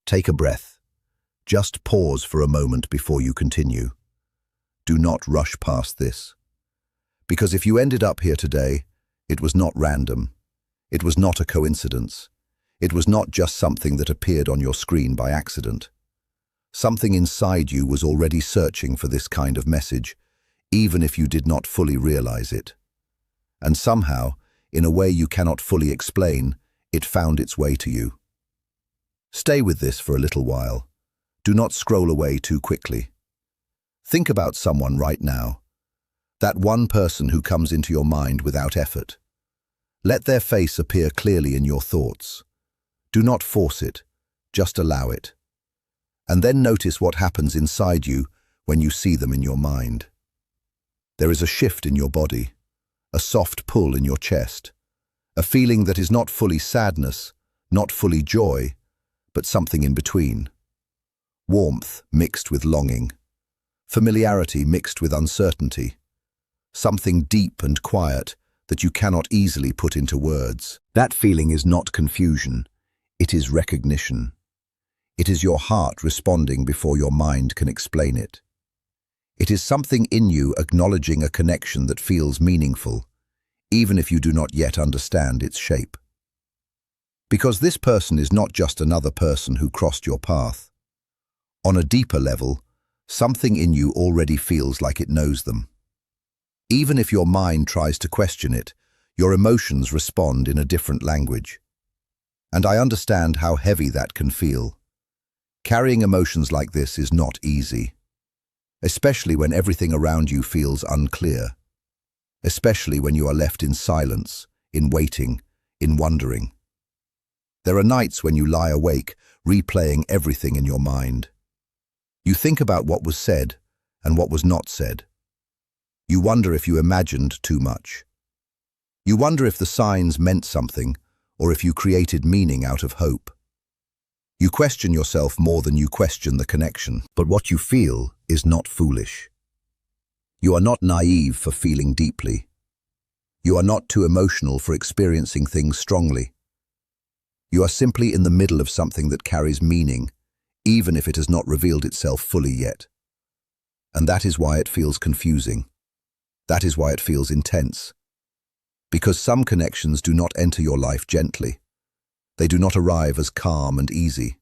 Take a breath. Just pause for a moment before you continue. Do not rush past this. Because if you ended up here today, it was not random. It was not a coincidence. It was not just something that appeared on your screen by accident. Something inside you was already searching for this kind of message, even if you did not fully realize it. And somehow, in a way you cannot fully explain, it found its way to you. Stay with this for a little while. Do not scroll away too quickly. Think about someone right now. That one person who comes into your mind without effort. Let their face appear clearly in your thoughts. Do not force it, just allow it. And then notice what happens inside you when you see them in your mind. There is a shift in your body, a soft pull in your chest, a feeling that is not fully sadness, not fully joy, but something in between. Warmth mixed with longing, familiarity mixed with uncertainty, something deep and quiet that you cannot easily put into words. That feeling is not confusion, it is recognition. It is your heart responding before your mind can explain it. It is something in you acknowledging a connection that feels meaningful, even if you do not yet understand its shape. Because this person is not just another person who crossed your path. On a deeper level, something in you already feels like it knows them. Even if your mind tries to question it, your emotions respond in a different language. And I understand how heavy that can feel. Carrying emotions like this is not easy, especially when everything around you feels unclear, especially when you are left in silence, in waiting, in wondering. There are nights when you lie awake, replaying everything in your mind. You think about what was said and what was not said. You wonder if you imagined too much. You wonder if the signs meant something, or if you created meaning out of hope. You question yourself more than you question the connection. But what you feel is not foolish. You are not naive for feeling deeply. You are not too emotional for experiencing things strongly. You are simply in the middle of something that carries meaning, even if it has not revealed itself fully yet. And that is why it feels confusing. That is why it feels intense. Because some connections do not enter your life gently. They do not arrive as calm and easy.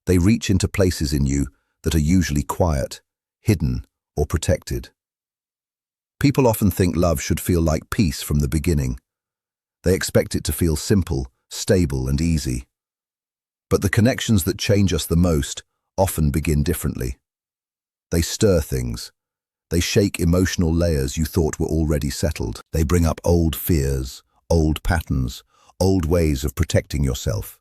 They reach into places in you that are usually quiet, hidden, or protected. People often think love should feel like peace from the beginning. They expect it to feel simple, stable, and easy. But the connections that change us the most often begin differently. They stir things. They shake emotional layers you thought were already settled. They bring up old fears, old patterns, old ways of protecting yourself.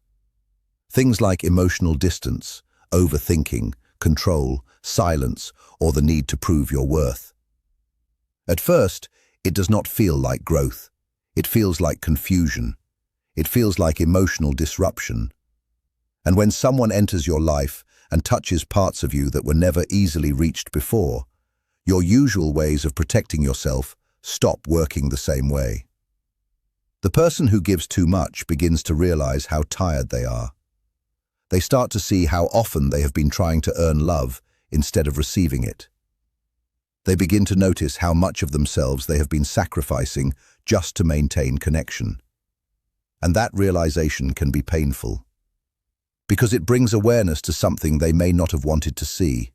Things like emotional distance, overthinking, control, silence, or the need to prove your worth. At first, it does not feel like growth. It feels like confusion. It feels like emotional disruption. And when someone enters your life and touches parts of you that were never easily reached before, your usual ways of protecting yourself stop working the same way. The person who gives too much begins to realize how tired they are. They start to see how often they have been trying to earn love instead of receiving it. They begin to notice how much of themselves they have been sacrificing just to maintain connection. And that realization can be painful, because it brings awareness to something they may not have wanted to see.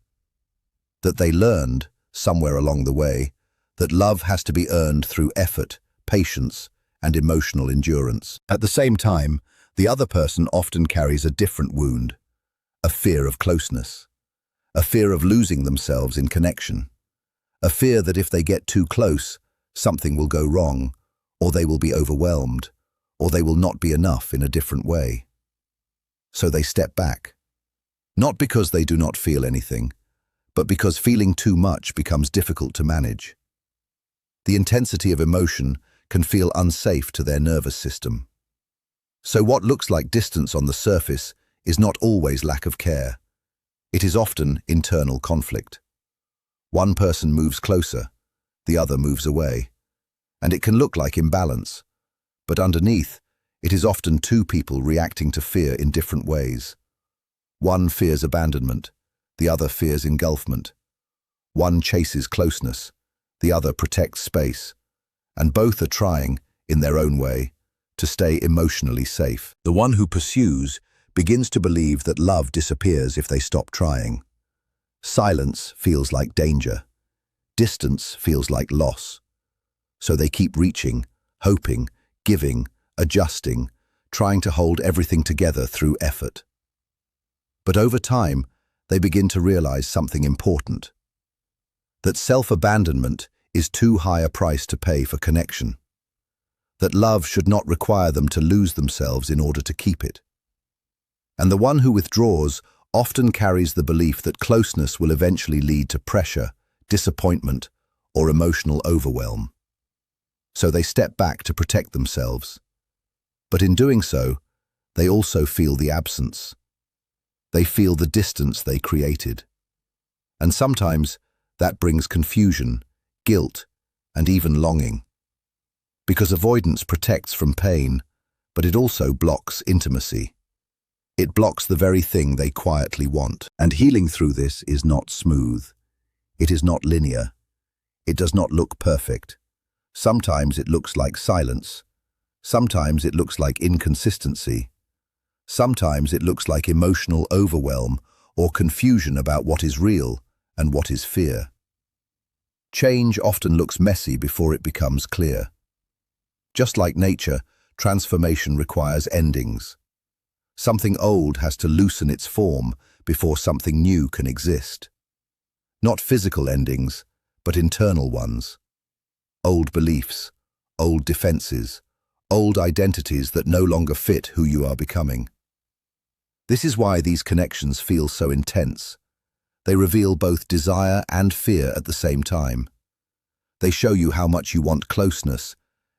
That they learned, somewhere along the way, that love has to be earned through effort, patience, and emotional endurance. At the same time, the other person often carries a different wound, a fear of closeness, a fear of losing themselves in connection, a fear that if they get too close, something will go wrong, or they will be overwhelmed, or they will not be enough in a different way. So they step back, not because they do not feel anything, but because feeling too much becomes difficult to manage. The intensity of emotion can feel unsafe to their nervous system. So what looks like distance on the surface is not always lack of care. It is often internal conflict. One person moves closer, the other moves away, and it can look like imbalance. But underneath, it is often two people reacting to fear in different ways. One fears abandonment, the other fears engulfment. One chases closeness, the other protects space, and both are trying, in their own way, to stay emotionally safe. The one who pursues begins to believe that love disappears if they stop trying. Silence feels like danger. Distance feels like loss. So they keep reaching, hoping, giving, adjusting, trying to hold everything together through effort. But over time, they begin to realize something important. That self-abandonment is too high a price to pay for connection. That love should not require them to lose themselves in order to keep it. And the one who withdraws often carries the belief that closeness will eventually lead to pressure, disappointment, or emotional overwhelm. So they step back to protect themselves. But in doing so, they also feel the absence. They feel the distance they created. And sometimes that brings confusion, guilt, and even longing. Because avoidance protects from pain, but it also blocks intimacy. It blocks the very thing they quietly want. And healing through this is not smooth. It is not linear. It does not look perfect. Sometimes it looks like silence. Sometimes it looks like inconsistency. Sometimes it looks like emotional overwhelm or confusion about what is real and what is fear. Change often looks messy before it becomes clear. Just like nature, transformation requires endings. Something old has to loosen its form before something new can exist. Not physical endings, but internal ones. Old beliefs, old defenses, old identities that no longer fit who you are becoming. This is why these connections feel so intense. They reveal both desire and fear at the same time. They show you how much you want closeness,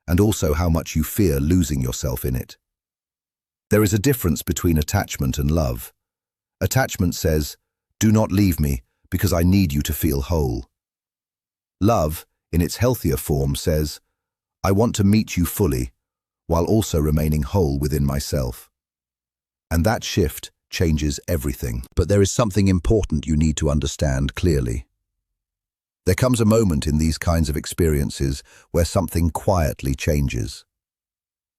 and also how much you fear losing yourself in it. There is a difference between attachment and love. Attachment says, "Do not leave me, because I need you to feel whole." Love, in its healthier form, says, "I want to meet you fully, while also remaining whole within myself." And that shift changes everything. But there is something important you need to understand clearly. There comes a moment in these kinds of experiences where something quietly changes.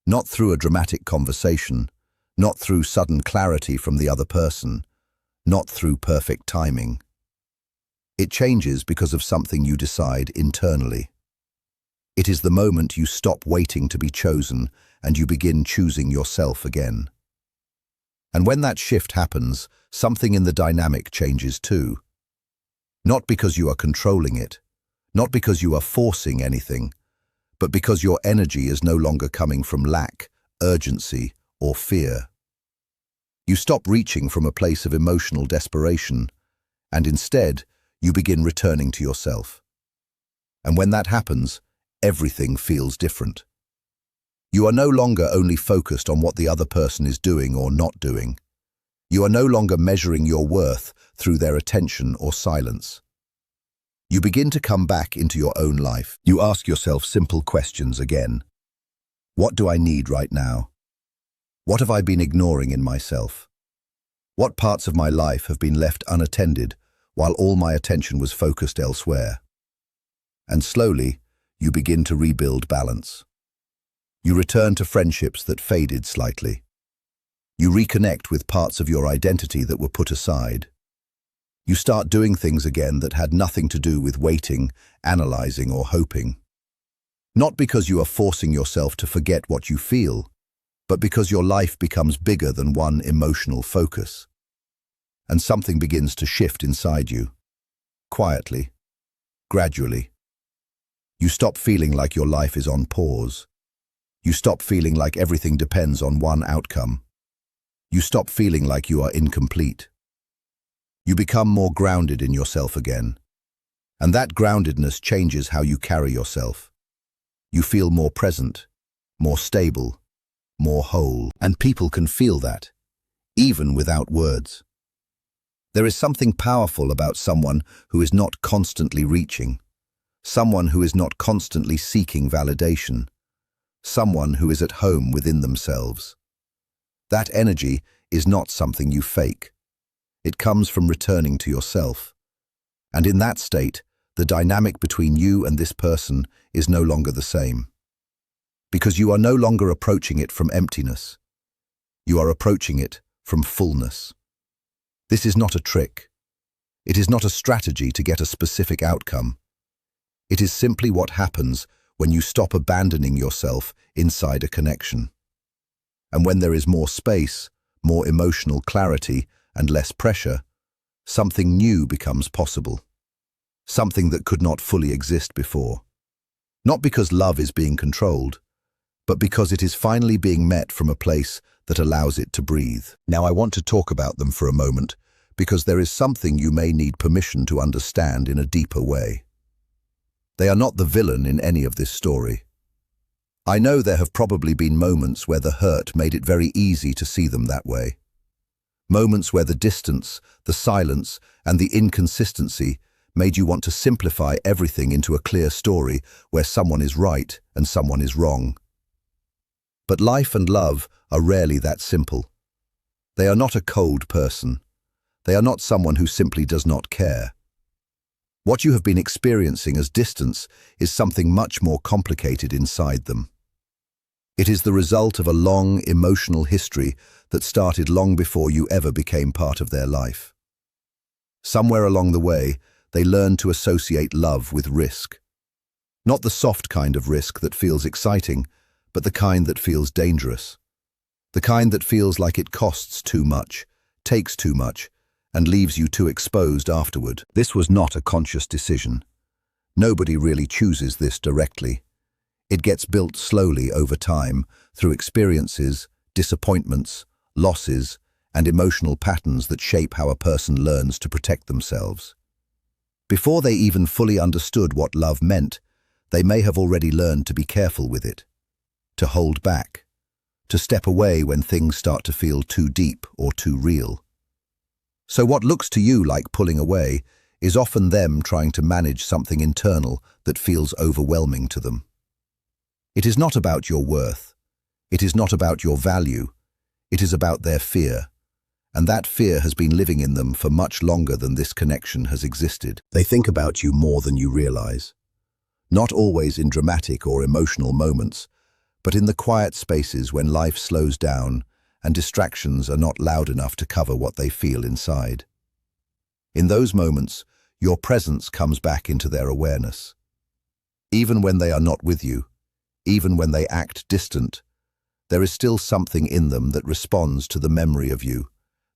Not through a dramatic conversation, not through sudden clarity from the other person, not through perfect timing. It changes because of something you decide internally. It is the moment you stop waiting to be chosen and you begin choosing yourself again. And when that shift happens, something in the dynamic changes too. Not because you are controlling it, not because you are forcing anything, but because your energy is no longer coming from lack, urgency, or fear. You stop reaching from a place of emotional desperation, and instead, you begin returning to yourself. And when that happens, everything feels different. You are no longer only focused on what the other person is doing or not doing. You are no longer measuring your worth through their attention or silence. You begin to come back into your own life. You ask yourself simple questions again. What do I need right now? What have I been ignoring in myself? What parts of my life have been left unattended while all my attention was focused elsewhere? And slowly, you begin to rebuild balance. You return to friendships that faded slightly. You reconnect with parts of your identity that were put aside. You start doing things again that had nothing to do with waiting, analyzing, or hoping. Not because you are forcing yourself to forget what you feel, but because your life becomes bigger than one emotional focus. And something begins to shift inside you. Quietly, gradually. You stop feeling like your life is on pause. You stop feeling like everything depends on one outcome. You stop feeling like you are incomplete. You become more grounded in yourself again. And that groundedness changes how you carry yourself. You feel more present, more stable, more whole. And people can feel that, even without words. There is something powerful about someone who is not constantly reaching, someone who is not constantly seeking validation, someone who is at home within themselves. That energy is not something you fake. It comes from returning to yourself. And in that state, the dynamic between you and this person is no longer the same. Because you are no longer approaching it from emptiness. You are approaching it from fullness. This is not a trick. It is not a strategy to get a specific outcome. It is simply what happens when you stop abandoning yourself inside a connection. And when there is more space, more emotional clarity, and less pressure, something new becomes possible. Something that could not fully exist before. Not because love is being controlled, but because it is finally being met from a place that allows it to breathe. Now I want to talk about them for a moment, because there is something you may need permission to understand in a deeper way. They are not the villain in any of this story. I know there have probably been moments where the hurt made it very easy to see them that way. Moments where the distance, the silence, and the inconsistency made you want to simplify everything into a clear story where someone is right and someone is wrong. But life and love are rarely that simple. They are not a cold person. They are not someone who simply does not care. What you have been experiencing as distance is something much more complicated inside them. It is the result of a long emotional history that started long before you ever became part of their life. Somewhere along the way, they learned to associate love with risk. Not the soft kind of risk that feels exciting, but the kind that feels dangerous. The kind that feels like it costs too much, takes too much, and leaves you too exposed afterward. This was not a conscious decision. Nobody really chooses this directly. It gets built slowly over time through experiences, disappointments, losses, and emotional patterns that shape how a person learns to protect themselves. Before they even fully understood what love meant, they may have already learned to be careful with it, to hold back, to step away when things start to feel too deep or too real. So what looks to you like pulling away is often them trying to manage something internal that feels overwhelming to them. It is not about your worth. It is not about your value. It is about their fear. And that fear has been living in them for much longer than this connection has existed. They think about you more than you realize. Not always in dramatic or emotional moments, but in the quiet spaces when life slows down and distractions are not loud enough to cover what they feel inside. In those moments, your presence comes back into their awareness. Even when they are not with you, even when they act distant, there is still something in them that responds to the memory of you,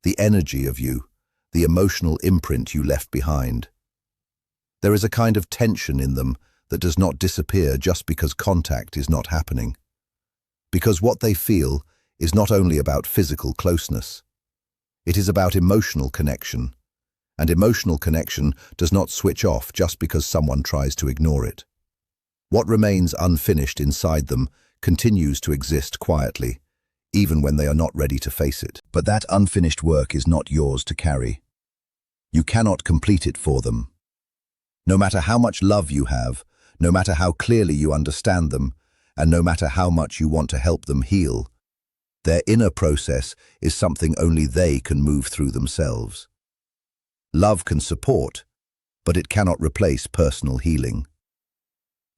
the energy of you, the emotional imprint you left behind. There is a kind of tension in them that does not disappear just because contact is not happening. Because what they feel is not only about physical closeness. It is about emotional connection, and emotional connection does not switch off just because someone tries to ignore it. What remains unfinished inside them continues to exist quietly, even when they are not ready to face it. But that unfinished work is not yours to carry. You cannot complete it for them. No matter how much love you have, no matter how clearly you understand them, and no matter how much you want to help them heal, their inner process is something only they can move through themselves. Love can support, but it cannot replace personal healing.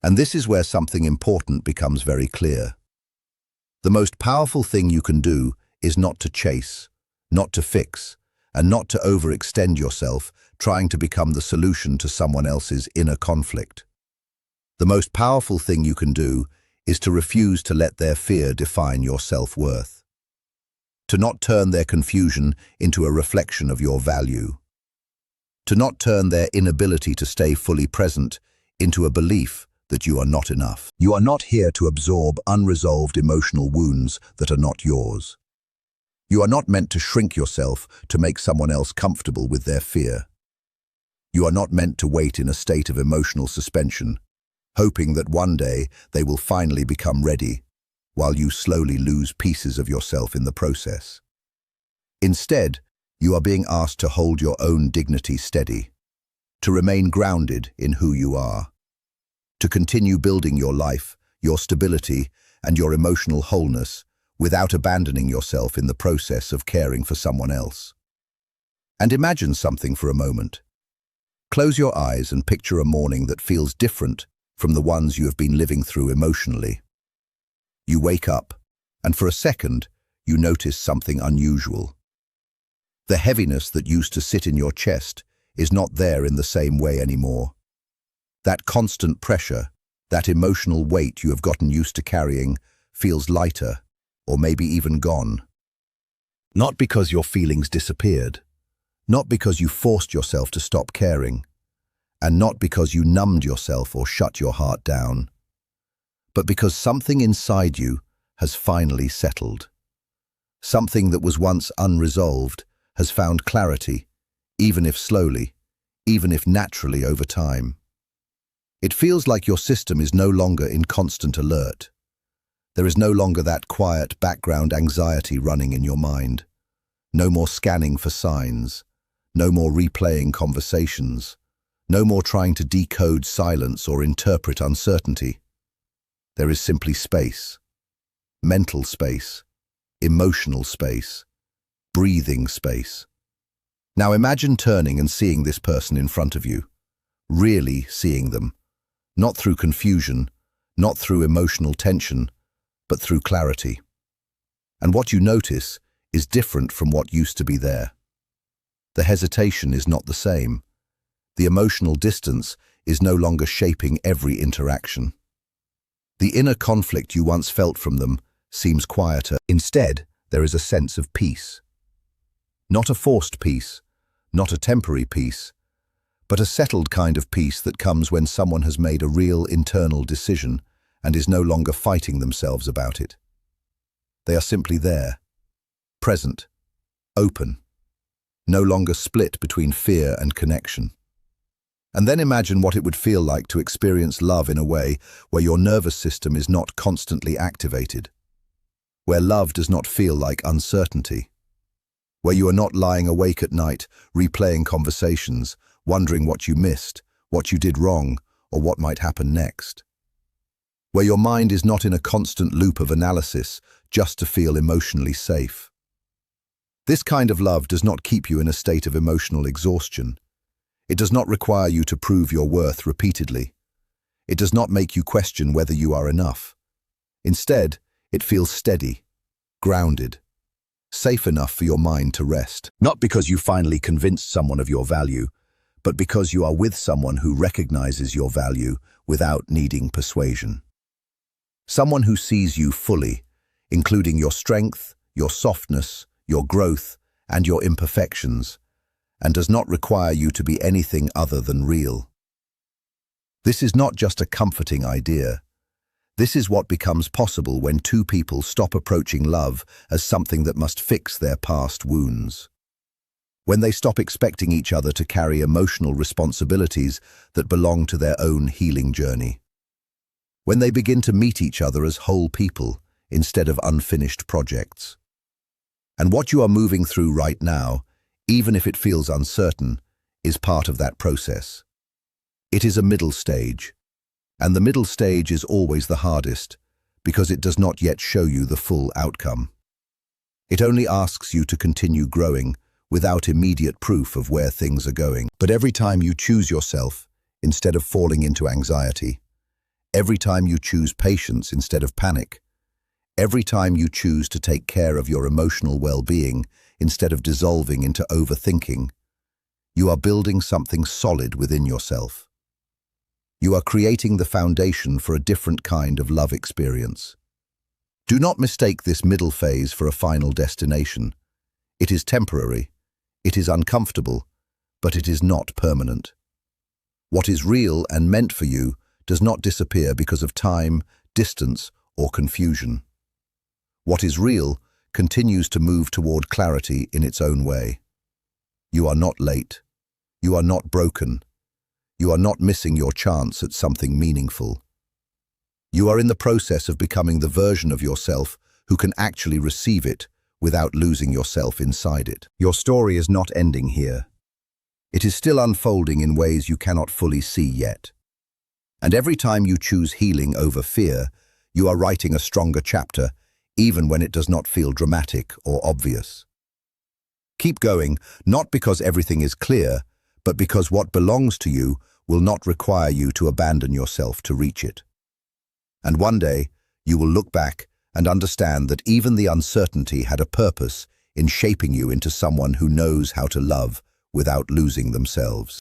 And this is where something important becomes very clear. The most powerful thing you can do is not to chase, not to fix, and not to overextend yourself trying to become the solution to someone else's inner conflict. The most powerful thing you can do is to refuse to let their fear define your self-worth. To not turn their confusion into a reflection of your value. To not turn their inability to stay fully present into a belief that you are not enough. You are not here to absorb unresolved emotional wounds that are not yours. You are not meant to shrink yourself to make someone else comfortable with their fear. You are not meant to wait in a state of emotional suspension, hoping that one day they will finally become ready, while you slowly lose pieces of yourself in the process. Instead, you are being asked to hold your own dignity steady, to remain grounded in who you are, to continue building your life, your stability, and your emotional wholeness without abandoning yourself in the process of caring for someone else. And imagine something for a moment. Close your eyes and picture a morning that feels different from the ones you have been living through emotionally. You wake up, and for a second, you notice something unusual. The heaviness that used to sit in your chest is not there in the same way anymore. That constant pressure, that emotional weight you have gotten used to carrying, feels lighter, or maybe even gone. Not because your feelings disappeared, not because you forced yourself to stop caring, and not because you numbed yourself or shut your heart down, but because something inside you has finally settled. Something that was once unresolved has found clarity, even if slowly, even if naturally over time. It feels like your system is no longer in constant alert. There is no longer that quiet background anxiety running in your mind. No more scanning for signs. No more replaying conversations. No more trying to decode silence or interpret uncertainty. There is simply space. Mental space. Emotional space. Breathing space. Now imagine turning and seeing this person in front of you. Really seeing them. Not through confusion, not through emotional tension, but through clarity. And what you notice is different from what used to be there. The hesitation is not the same. The emotional distance is no longer shaping every interaction. The inner conflict you once felt from them seems quieter. Instead, there is a sense of peace. Not a forced peace, not a temporary peace, but a settled kind of peace that comes when someone has made a real internal decision and is no longer fighting themselves about it. They are simply there, present, open, no longer split between fear and connection. And then imagine what it would feel like to experience love in a way where your nervous system is not constantly activated, where love does not feel like uncertainty, where you are not lying awake at night, replaying conversations, wondering what you missed, what you did wrong, or what might happen next. Where your mind is not in a constant loop of analysis just to feel emotionally safe. This kind of love does not keep you in a state of emotional exhaustion. It does not require you to prove your worth repeatedly. It does not make you question whether you are enough. Instead, it feels steady, grounded, safe enough for your mind to rest. Not because you finally convinced someone of your value, but because you are with someone who recognizes your value without needing persuasion. Someone who sees you fully, including your strength, your softness, your growth, and your imperfections, and does not require you to be anything other than real. This is not just a comforting idea. This is what becomes possible when two people stop approaching love as something that must fix their past wounds. When they stop expecting each other to carry emotional responsibilities that belong to their own healing journey. When they begin to meet each other as whole people instead of unfinished projects. And what you are moving through right now, even if it feels uncertain, is part of that process. It is a middle stage, and the middle stage is always the hardest because it does not yet show you the full outcome. It only asks you to continue growing without immediate proof of where things are going. But every time you choose yourself instead of falling into anxiety, every time you choose patience instead of panic, every time you choose to take care of your emotional well-being instead of dissolving into overthinking, you are building something solid within yourself. You are creating the foundation for a different kind of love experience. Do not mistake this middle phase for a final destination. It is temporary, it is uncomfortable, but it is not permanent. What is real and meant for you does not disappear because of time, distance, or confusion. What is real continues to move toward clarity in its own way. You are not late. You are not broken. You are not missing your chance at something meaningful. You are in the process of becoming the version of yourself who can actually receive it without losing yourself inside it. Your story is not ending here. It is still unfolding in ways you cannot fully see yet. And every time you choose healing over fear, you are writing a stronger chapter, even when it does not feel dramatic or obvious. Keep going, not because everything is clear, but because what belongs to you will not require you to abandon yourself to reach it. And one day, you will look back and understand that even the uncertainty had a purpose in shaping you into someone who knows how to love without losing themselves.